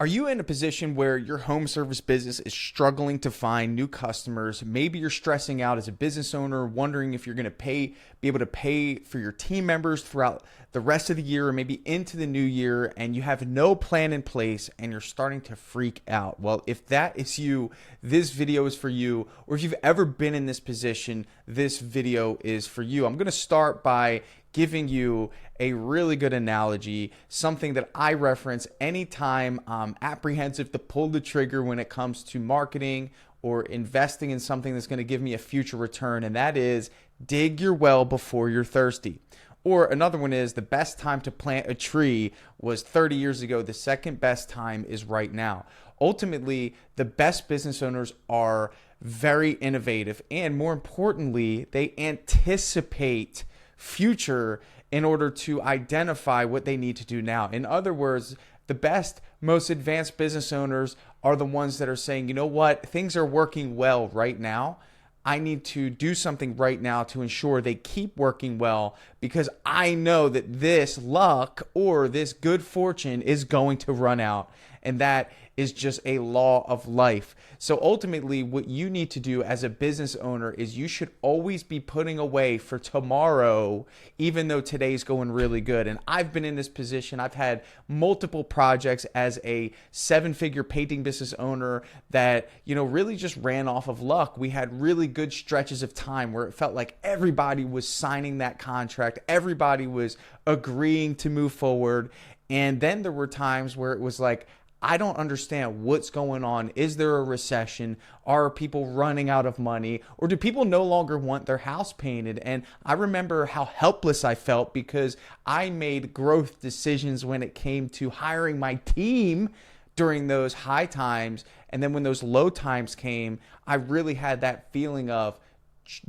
Are you in a position where your home service business is struggling to find new customers? Maybe you're stressing out as a business owner, wondering if you're going to be able to pay for your team members throughout the rest of the year or maybe into the new year, and you have no plan in place and you're starting to freak out. Well, if that is you, this video is for you. Or if you've ever been in this position, this video is for you. I'm going to start by giving you a really good analogy, something that I reference anytime I'm apprehensive to pull the trigger when it comes to marketing or investing in something that's going to give me a future return, and that is dig your well before you're thirsty. Or another one is the best time to plant a tree was 30 years ago. The second best time is right now. Ultimately, the best business owners are very innovative, and more importantly, they anticipate future in order to identify what they need to do now. In other words, the best, most advanced business owners are the ones that are saying, you know what, things are working well right now. I need to do something right now to ensure they keep working well, because I know that this luck or this good fortune is going to run out. And that is just a law of life. So ultimately, what you need to do as a business owner is you should always be putting away for tomorrow, even though today's going really good. And I've been in this position. I've had multiple projects as a 7-figure painting business owner that, really just ran off of luck. We had really good stretches of time where it felt like everybody was signing that contract. Everybody was agreeing to move forward. And then there were times where it was like, I don't understand what's going on. Is there a recession? Are people running out of money? Or do people no longer want their house painted? And I remember how helpless I felt because I made growth decisions when it came to hiring my team during those high times. And then when those low times came, I really had that feeling of,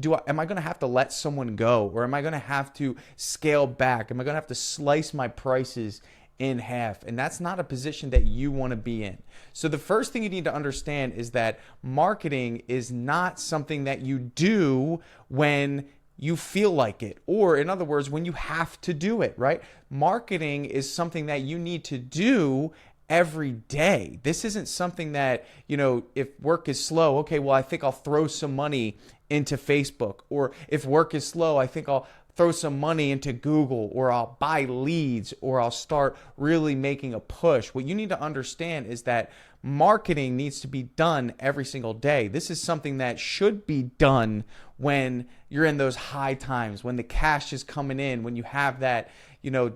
am I going to have to let someone go? Or am I going to have to scale back? Am I going to have to slice my prices in half? And that's not a position that you want to be in. So the first thing you need to understand is that marketing is not something that you do when you feel like it, or in other words, when you have to do it, right? Marketing is something that you need to do every day. This isn't something that, if work is slow, okay, well, I think I'll throw some money into Facebook. Or if work is slow, I think I'll throw some money into Google, or I'll buy leads, or I'll start really making a push. What you need to understand is that marketing needs to be done every single day. This is something that should be done when you're in those high times, when the cash is coming in, when you have that,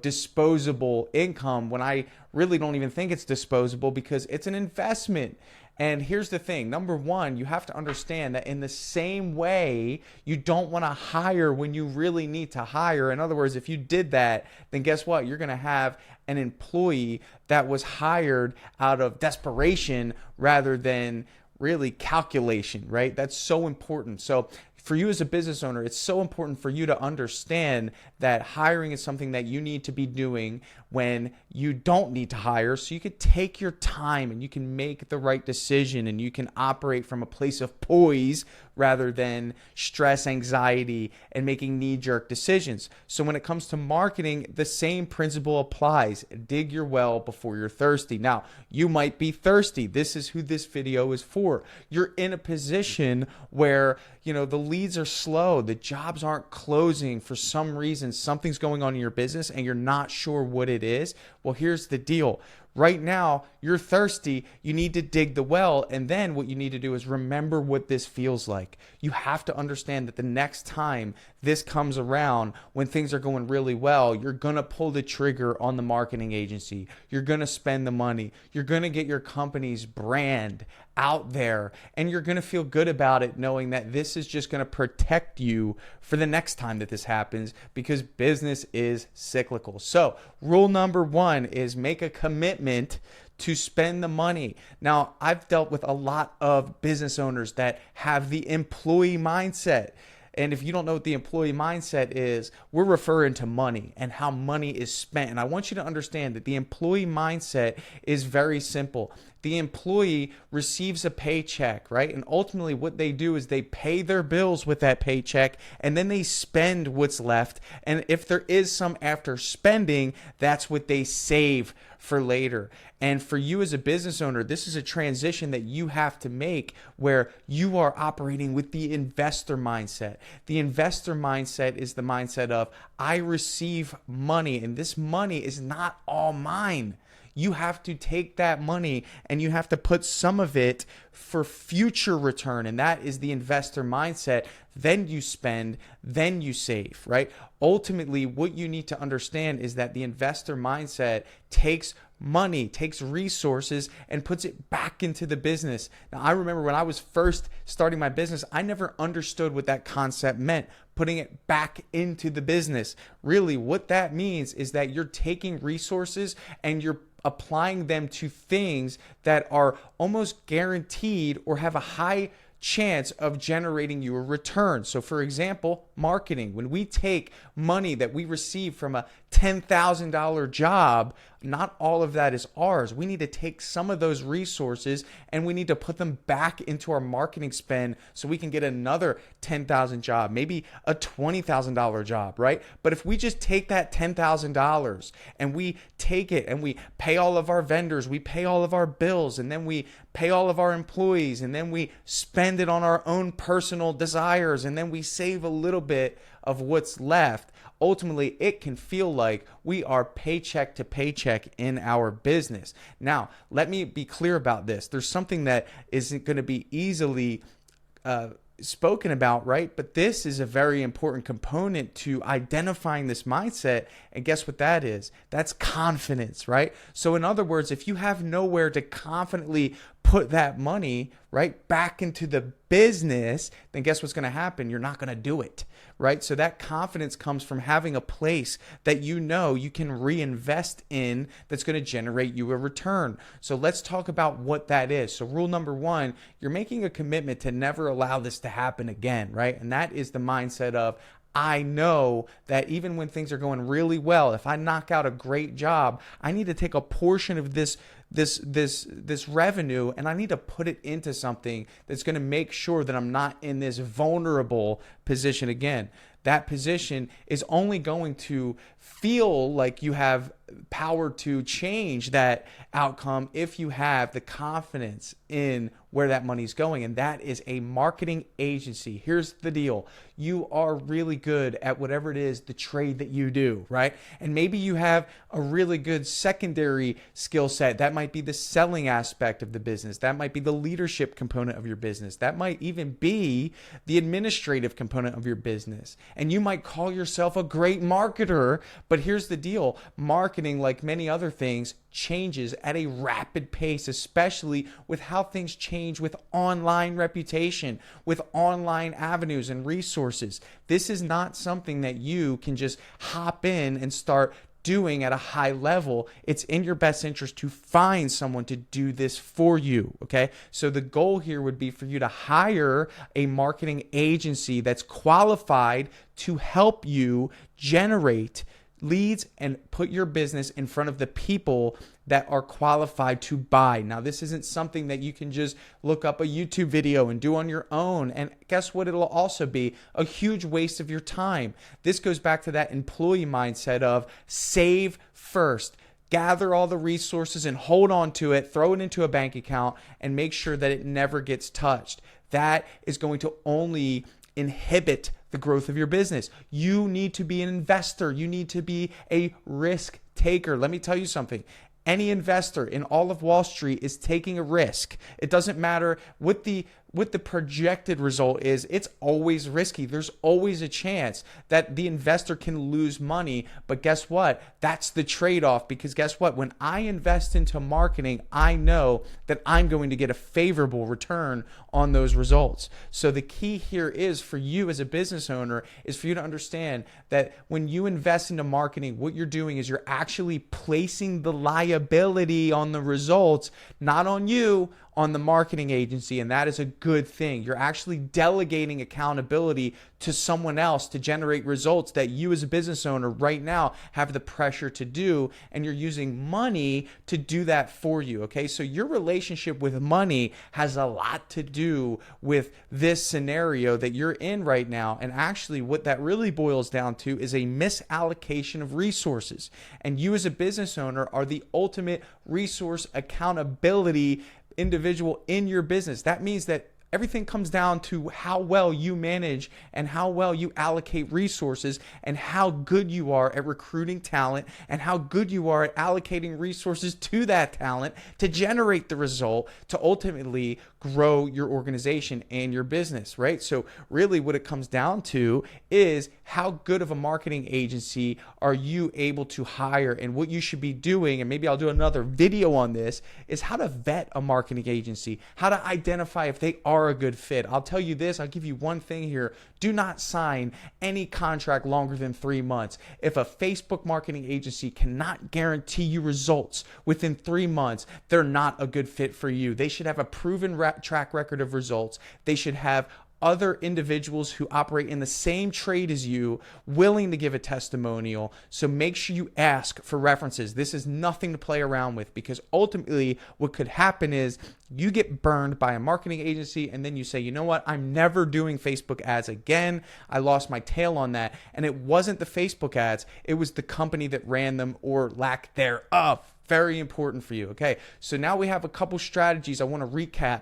disposable income, when I really don't even think it's disposable because it's an investment. And here's the thing. Number one, you have to understand that in the same way, you don't want to hire when you really need to hire. In other words, if you did that, then guess what? You're going to have an employee that was hired out of desperation rather than really calculation, right? That's so important. So for you as a business owner, it's so important for you to understand that hiring is something that you need to be doing when you don't need to hire, so you can take your time and you can make the right decision and you can operate from a place of poise rather than stress, anxiety, and making knee-jerk decisions. So when it comes to marketing, the same principle applies. Dig your well before you're thirsty. Now, you might be thirsty. This is who this video is for. You're in a position where, the leads are slow, the jobs aren't closing for some reason, something's going on in your business and you're not sure what it is. Well, here's the deal. Right now, you're thirsty. You need to dig the well. And then what you need to do is remember what this feels like. You have to understand that the next time this comes around, when things are going really well, you're going to pull the trigger on the marketing agency. You're going to spend the money. You're going to get your company's brand out there. And you're going to feel good about it, knowing that this is just going to protect you for the next time that this happens, because business is cyclical. So rule number one is make a commitment to spend the money. Now, I've dealt with a lot of business owners that have the employee mindset. And if you don't know what the employee mindset is, we're referring to money and how money is spent. And I want you to understand that the employee mindset is very simple. The employee receives a paycheck, right? And ultimately what they do is they pay their bills with that paycheck and then they spend what's left. And if there is some after spending, that's what they save for later. And for you as a business owner, this is a transition that you have to make where you are operating with the investor mindset. The investor mindset is the mindset of, I receive money and this money is not all mine. You have to take that money and you have to put some of it for future return. And that is the investor mindset. Then you spend, then you save, right? Ultimately, what you need to understand is that the investor mindset takes money, takes resources, and puts it back into the business. Now, I remember when I was first starting my business, I never understood what that concept meant, putting it back into the business. Really, what that means is that you're taking resources and you're applying them to things that are almost guaranteed or have a high chance of generating you a return. So for example, marketing. When we take money that we receive from a $10,000 job, not all of that is ours. We need to take some of those resources and we need to put them back into our marketing spend so we can get another $10,000 job, maybe a $20,000 job, right? But if we just take that $10,000 and we take it and we pay all of our vendors, we pay all of our bills, and then we pay all of our employees, and then we spend it on our own personal desires, and then we save a little bit of what's left, ultimately it can feel like we are paycheck to paycheck in our business. Now, let me be clear about this. There's something that isn't going to be easily spoken about, right? But this is a very important component to identifying this mindset. And guess what that is? That's confidence, right? So in other words, if you have nowhere to confidently put that money, right, back into the business, then guess what's going to happen? You're not going to do it, right? So that confidence comes from having a place that you know you can reinvest in that's going to generate you a return. So let's talk about what that is. So rule number one, you're making a commitment to never allow this to happen again, right? And that is the mindset of, I know that even when things are going really well, if I knock out a great job, I need to take a portion of this revenue and I need to put it into something that's going to make sure that I'm not in this vulnerable position again. That position is only going to feel like you have power to change that outcome if you have the confidence in where that money's going. And that is a marketing agency. Here's the deal. You are really good at whatever it is, the trade that you do, right? And maybe you have a really good secondary skill set. That might be the selling aspect of the business. That might be the leadership component of your business. That might even be the administrative component of your business. And you might call yourself a great marketer, but here's the deal. Marketing, like many other things, changes at a rapid pace, especially with how things change with online reputation, with online avenues and resources. This is not something that you can just hop in and start doing at a high level. It's in your best interest to find someone to do this for you, okay? So the goal here would be for you to hire a marketing agency that's qualified to help you generate leads and put your business in front of the people that are qualified to buy. Now, this isn't something that you can just look up a YouTube video and do on your own. And guess what? It'll also be a huge waste of your time. This goes back to that employee mindset of save first. Gather all the resources and hold on to it, throw it into a bank account, and make sure that it never gets touched. That is going to only inhibit the growth of your business. You need to be an investor. You need to be a risk taker. Let me tell you something. Any investor in all of Wall Street is taking a risk. It doesn't matter what the projected result is. It's always risky. There's always a chance that the investor can lose money. But guess what? That's the trade-off, because guess what? When I invest into marketing, I know that I'm going to get a favorable return on those results. So the key here is for you as a business owner is for you to understand that when you invest into marketing, what you're doing is you're actually placing the liability on the results, not on you, on the marketing agency. And that is a good thing. You're actually delegating accountability to someone else to generate results that you as a business owner right now have the pressure to do, and you're using money to do that for you, okay? So your relationship with money has a lot to do with this scenario that you're in right now, and actually what that really boils down to is a misallocation of resources, and you as a business owner are the ultimate resource accountability individual in your business. That means that everything comes down to how well you manage and how well you allocate resources and how good you are at recruiting talent and how good you are at allocating resources to that talent to generate the result to ultimately grow your organization and your business, right? So really what it comes down to is how good of a marketing agency are you able to hire, and what you should be doing, and maybe I'll do another video on this, is how to vet a marketing agency, how to identify if they are a good fit. I'll tell you this, I'll give you one thing here. Do not sign any contract longer than 3 months. If a Facebook marketing agency cannot guarantee you results within 3 months, they're not a good fit for you. They should have a proven track record of results. They should have other individuals who operate in the same trade as you willing to give a testimonial. So make sure you ask for references. This is nothing to play around with, because ultimately what could happen is you get burned by a marketing agency and then you say, you know what, I'm never doing Facebook ads again. I lost my tail on that. And it wasn't the Facebook ads, it was the company that ran them or lack thereof. Very important for you. Okay, so now we have a couple strategies I want to recap.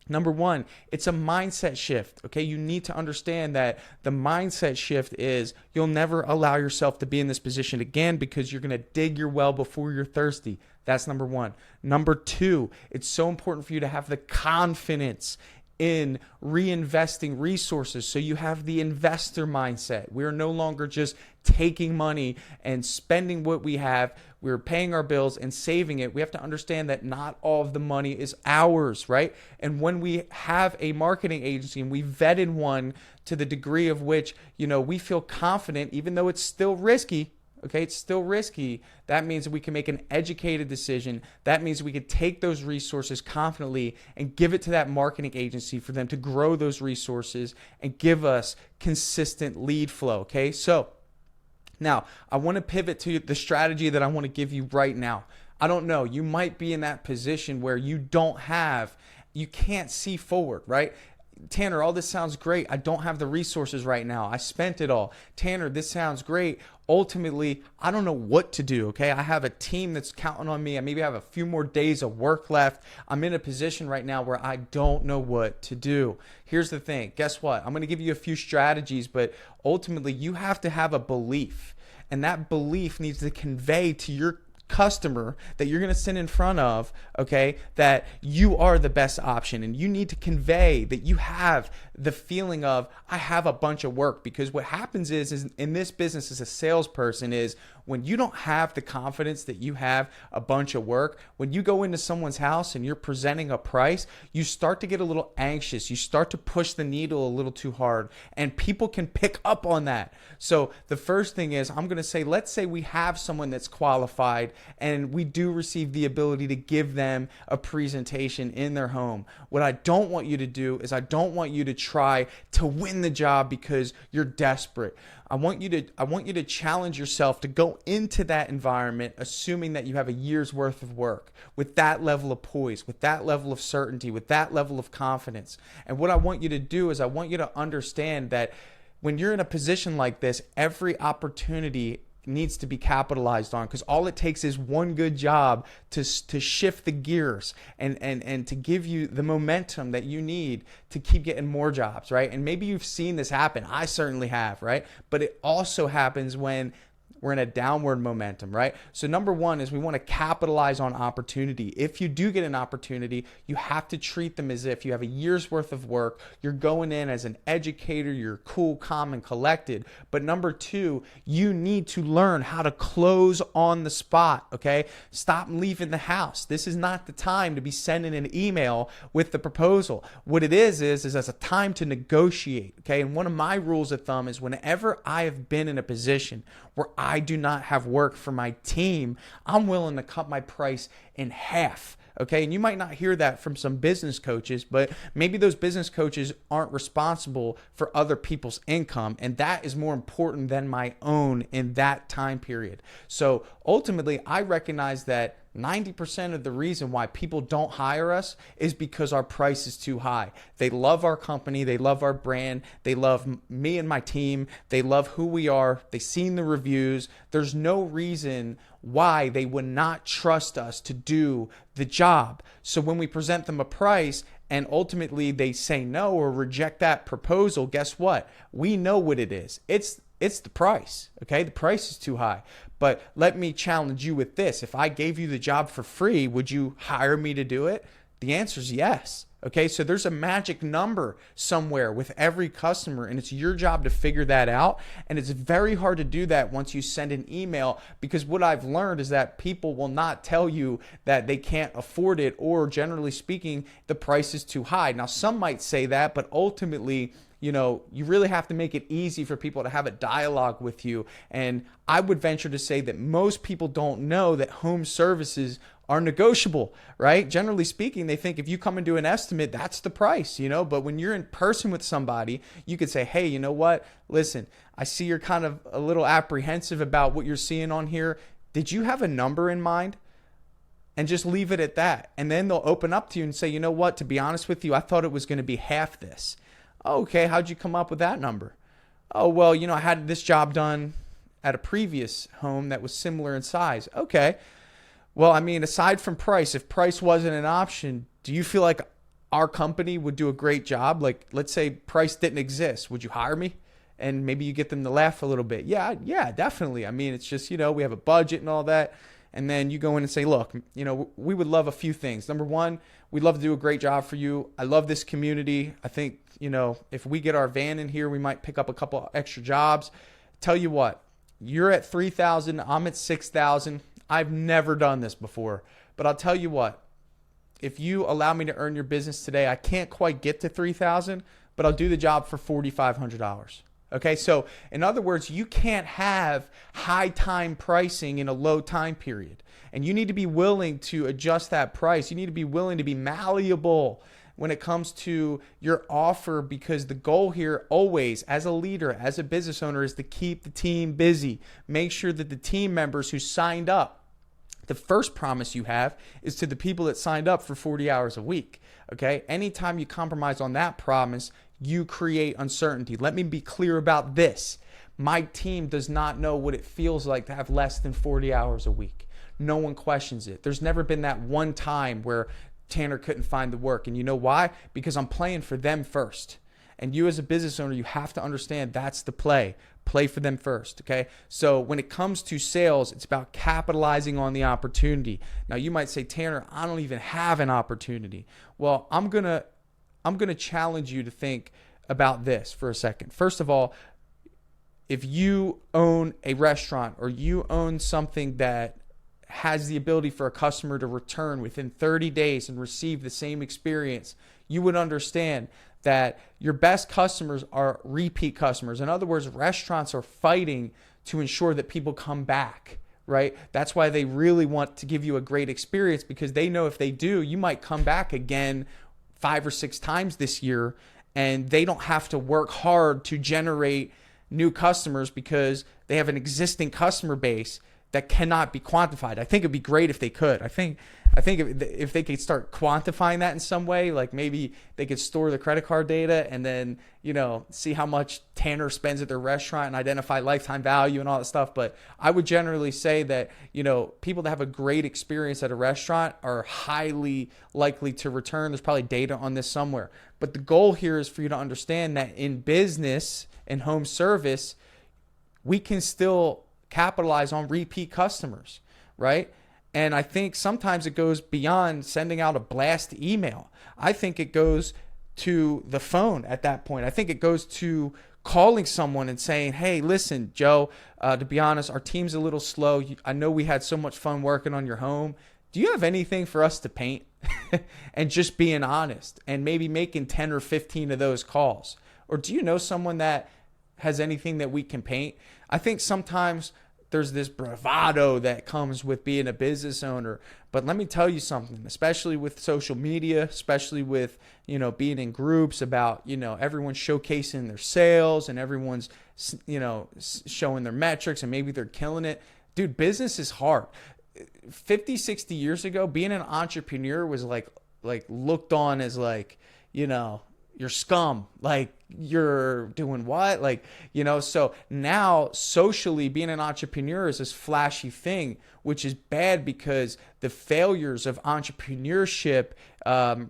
Number one, it's a mindset shift. Okay, you need to understand that the mindset shift is you'll never allow yourself to be in this position again, because you're going to dig your well before you're thirsty. That's number one. Number two, it's so important for you to have the confidence in reinvesting resources. So you have the investor mindset. We're no longer just taking money and spending what we have. We're paying our bills and saving it. We have to understand that not all of the money is ours, right? And when we have a marketing agency and we vetted one to the degree of which, we feel confident, even though it's still risky, okay, it's still risky. That means we can make an educated decision. That means we could take those resources confidently and give it to that marketing agency for them to grow those resources and give us consistent lead flow, okay? So now I want to pivot to the strategy that I want to give you right now. I don't know, you might be in that position where you can't see forward, right? Tanner, all this sounds great. I don't have the resources right now. I spent it all. Tanner, this sounds great. Ultimately, I don't know what to do, okay? I have a team that's counting on me. I maybe have a few more days of work left. I'm in a position right now where I don't know what to do. Here's the thing. Guess what? I'm going to give you a few strategies, but ultimately, you have to have a belief, and that belief needs to convey to your customer that you're going to sit in front of, okay, that you are the best option, and you need to convey that you have the feeling of, I have a bunch of work. Because what happens is in this business as a salesperson is when you don't have the confidence that you have a bunch of work, when you go into someone's house and you're presenting a price, you start to get a little anxious. You start to push the needle a little too hard, and people can pick up on that. So the first thing is, I'm going to say, let's say we have someone that's qualified and we do receive the ability to give them a presentation in their home. What I don't want you to do is I don't want you to try to win the job because you're desperate. I want you to challenge yourself to go into that environment assuming that you have a year's worth of work, with that level of poise, with that level of certainty, with that level of confidence. And what I want you to do is I want you to understand that when you're in a position like this, every opportunity needs to be capitalized on, because all it takes is one good job to shift the gears and to give you the momentum that you need to keep getting more jobs, right? And maybe you've seen this happen. I certainly have, right? But it also happens when we're in a downward momentum, right? So number one is we want to capitalize on opportunity. If you do get an opportunity, you have to treat them as if you have a year's worth of work. You're going in as an educator. You're cool, calm, and collected. But number two, you need to learn how to close on the spot, okay? Stop leaving the house. This is not the time to be sending an email with the proposal. What it is as a time to negotiate, okay? And one of my rules of thumb is whenever I have been in a position where I do not have work for my team, I'm willing to cut my price in half, Okay. And you might not hear that from some business coaches, but maybe those business coaches aren't responsible for other people's income. And that is more important than my own in that time period. So ultimately, I recognize that 90% of the reason why people don't hire us is because our price is too high. They love our company. They love our brand. They love me and my team. They love who we are. They've seen the reviews. There's no reason why they would not trust us to do the job. So when we present them a price and ultimately they say no or reject that proposal, guess what? We know what it is. It's the price, okay? The price is too high. But let me challenge you with this. If I gave you the job for free, would you hire me to do it? The answer is yes. Okay, so there's a magic number somewhere with every customer, and it's your job to figure that out. And it's very hard to do that once you send an email, because what I've learned is that people will not tell you that they can't afford it, or generally speaking, the price is too high. Now, some might say that, but ultimately, you really have to make it easy for people to have a dialogue with you. And I would venture to say that most people don't know that home services are negotiable, right? Generally speaking, they think if you come and do an estimate, that's the price, but when you're in person with somebody, you could say, hey, you know what? Listen, I see you're kind of a little apprehensive about what you're seeing on here. Did you have a number in mind? And just leave it at that. And then they'll open up to you and say, you know what? To be honest with you, I thought it was going to be half this. Okay, how'd you come up with that number? Oh, well, I had this job done at a previous home that was similar in size. Okay. Well, aside from price, if price wasn't an option, do you feel like our company would do a great job? Like, let's say price didn't exist. Would you hire me? And maybe you get them to laugh a little bit. Yeah, definitely. It's just, we have a budget and all that. And then you go in and say, look, we would love a few things. Number one, we'd love to do a great job for you. I love this community. I think, if we get our van in here, we might pick up a couple extra jobs. Tell you what, you're at 3,000. I'm at 6,000. I've never done this before, but I'll tell you what, if you allow me to earn your business today, I can't quite get to 3,000, but I'll do the job for $4,500. Okay, so in other words, you can't have high time pricing in a low time period. And you need to be willing to adjust that price. You need to be willing to be malleable when it comes to your offer, because the goal here always, as a leader, as a business owner, is to keep the team busy. Make sure that the team members who signed up, the first promise you have is to the people that signed up for 40 hours a week. Okay, anytime you compromise on that promise, you create uncertainty. Let me be clear about this. My team does not know what it feels like to have less than 40 hours a week. No one questions it. There's never been that one time where Tanner couldn't find the work. And you know why? Because I'm playing for them first. And you as a business owner, you have to understand that's the play. Play for them first, okay? So when it comes to sales, it's about capitalizing on the opportunity. Now you might say, Tanner, I don't even have an opportunity. Well, I'm gonna challenge you to think about this for a second. First of all, if you own a restaurant or you own something that has the ability for a customer to return within 30 days and receive the same experience, you would understand that your best customers are repeat customers. In other words, restaurants are fighting to ensure that people come back, right? That's why they really want to give you a great experience, because they know if they do, you might come back again 5 or 6 times this year, and they don't have to work hard to generate new customers because they have an existing customer base that cannot be quantified. I think it'd be great if they could. I think if they could start quantifying that in some way, like maybe they could store the credit card data and then, see how much Tanner spends at their restaurant and identify lifetime value and all that stuff. But I would generally say that, people that have a great experience at a restaurant are highly likely to return. There's probably data on this somewhere. But the goal here is for you to understand that in business and home service, we can still capitalize on repeat customers, right? And I think sometimes it goes beyond sending out a blast email. I think it goes to the phone at that point. I think it goes to calling someone and saying, hey, listen, Joe, to be honest, our team's a little slow. I know we had so much fun working on your home. Do you have anything for us to paint? And just being honest and maybe making 10 or 15 of those calls. Or do you know someone that has anything that we can paint? I think sometimes there's this bravado that comes with being a business owner. But let me tell you something, especially with social media, especially with, being in groups about, everyone's showcasing their sales and everyone's, showing their metrics and maybe they're killing it. Dude, business is hard. 50, 60 years ago, being an entrepreneur was like looked on as like, you're scum, like you're doing what? Like, so now socially being an entrepreneur is this flashy thing, which is bad because the failures of entrepreneurship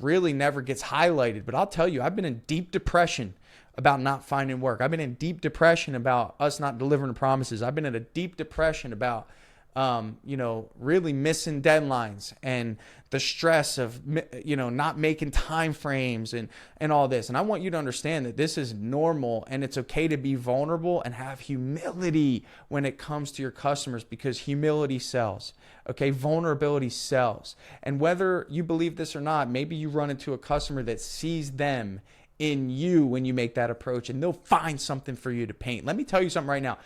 really never gets highlighted. But I'll tell you, I've been in deep depression about not finding work. I've been in deep depression about us not delivering promises. I've been in a deep depression about really missing deadlines and the stress of, not making time frames and all this. And I want you to understand that this is normal and it's okay to be vulnerable and have humility when it comes to your customers, because humility sells. Okay. Vulnerability sells. And whether you believe this or not, maybe you run into a customer that sees them in you when you make that approach, and they'll find something for you to paint. Let me tell you something right now.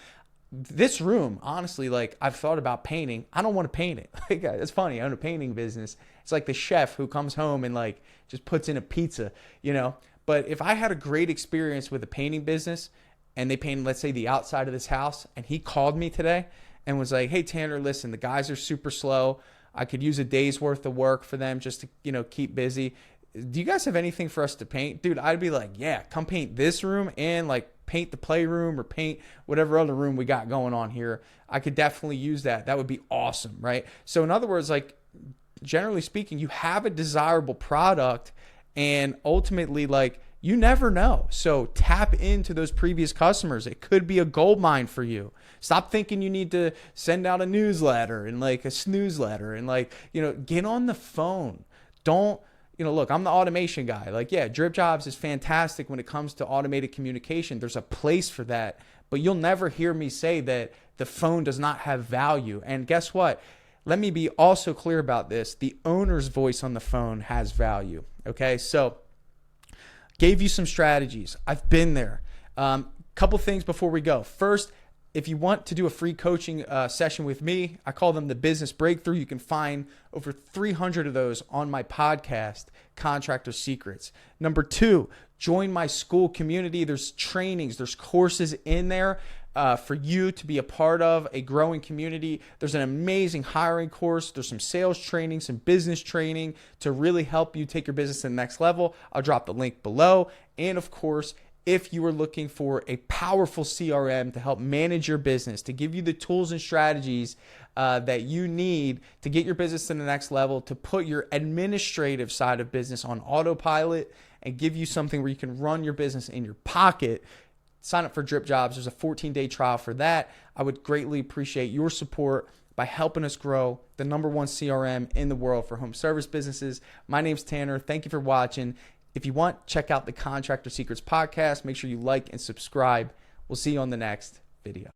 This room, honestly, like I've thought about painting. I don't want to paint it. Like, it's funny. I own a painting business. It's like the chef who comes home and like just puts in a pizza, But if I had a great experience with a painting business and they painted, let's say, the outside of this house, and he called me today and was like, "Hey, Tanner, listen, the guys are super slow. I could use a day's worth of work for them just to, keep busy. Do you guys have anything for us to paint?" Dude, I'd be like, "Yeah, come paint this room and like paint the playroom or paint whatever other room we got going on here. I could definitely use that. That would be awesome," right? So in other words, like generally speaking, you have a desirable product, and ultimately, like, you never know. So tap into those previous customers. It could be a gold mine for you. Stop thinking you need to send out a newsletter and like a snooze-letter and like, get on the phone. Don't, look, I'm the automation guy. Like, yeah, DripJobs is fantastic when it comes to automated communication. There's a place for that, but you'll never hear me say that the phone does not have value. And guess what? Let me be also clear about this. The owner's voice on the phone has value. Okay. So gave you some strategies. I've been there. Couple things before we go. First, if you want to do a free coaching session with me, I call them the Business Breakthrough. You can find over 300 of those on my podcast, Contractor Secrets. Number 2, join my school community. There's trainings, there's courses in there for you to be a part of a growing community. There's an amazing hiring course. There's some sales training, some business training to really help you take your business to the next level. I'll drop the link below. And of course, if you are looking for a powerful CRM to help manage your business, to give you the tools and strategies that you need to get your business to the next level, to put your administrative side of business on autopilot and give you something where you can run your business in your pocket, sign up for DripJobs. There's a 14-day trial for that. I would greatly appreciate your support by helping us grow the #1 CRM in the world for home service businesses. My name's Tanner. Thank you for watching. If you want, check out the Contractor Secrets podcast. Make sure you like and subscribe. We'll see you on the next video.